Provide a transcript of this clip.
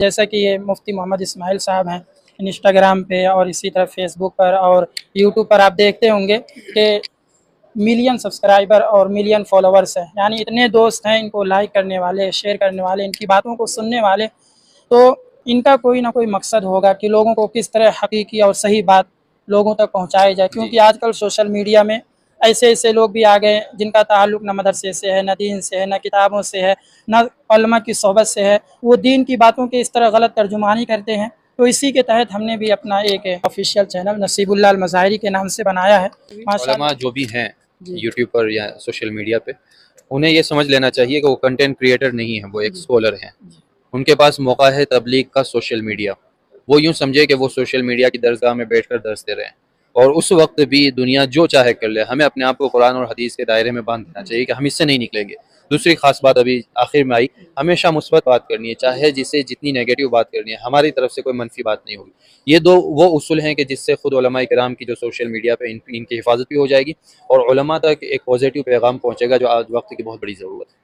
جیسا کہ یہ مفتی محمد اسماعیل صاحب ہیں، انسٹاگرام پہ اور اسی طرح فیس بک پر اور یوٹیوب پر آپ دیکھتے ہوں گے کہ ملین سبسکرائبر اور ملین فالوورس ہیں، یعنی اتنے دوست ہیں ان کو لائک کرنے والے، شیئر کرنے والے، ان کی باتوں کو سننے والے. تو ان کا کوئی نہ کوئی مقصد ہوگا کہ لوگوں کو کس طرح حقیقی اور صحیح بات لوگوں تک پہنچائی جائے، کیونکہ آج کل سوشل میڈیا میں ایسے لوگ بھی آ گئے جن کا تعلق نہ مدرسے سے ہے، نہ دین سے ہے، نہ کتابوں سے ہے، نہ علماء کی صحبت سے ہے. وہ دین کی باتوں کے اس طرح غلط ترجمانی کرتے ہیں. تو اسی کے تحت ہم نے بھی اپنا ایک آفیشیل چینل نصیب اللہ المظاہری کے نام سے بنایا ہے. علماء جو بھی ہیں یوٹیوب پر یا سوشل میڈیا پہ، انہیں یہ سمجھ لینا چاہیے کہ وہ کنٹینٹ کریٹر نہیں ہیں، وہ ایک اسکالر ہیں. ان کے پاس موقع ہے تبلیغ کا سوشل میڈیا. وہ یوں سمجھے کہ وہ سوشل میڈیا کی درسگاہ میں بیٹھ کر درس دے رہے ہیں، اور اس وقت بھی دنیا جو چاہے کر لے. ہمیں اپنے آپ کو قرآن اور حدیث کے دائرے میں باندھ دینا چاہیے کہ ہم اس سے نہیں نکلیں گے. دوسری خاص بات ابھی آخر میں آئی، ہمیشہ مثبت بات کرنی ہے، چاہے جسے جتنی نیگیٹو بات کرنی ہے، ہماری طرف سے کوئی منفی بات نہیں ہوگی. یہ دو وہ اصول ہیں کہ جس سے خود علماء کرام کی جو سوشل میڈیا پہ ان کی حفاظت بھی ہو جائے گی، اور علماء تک ایک پازیٹیو پیغام پہنچے گا جو آج وقت کی بہت بڑی ضرورت ہے.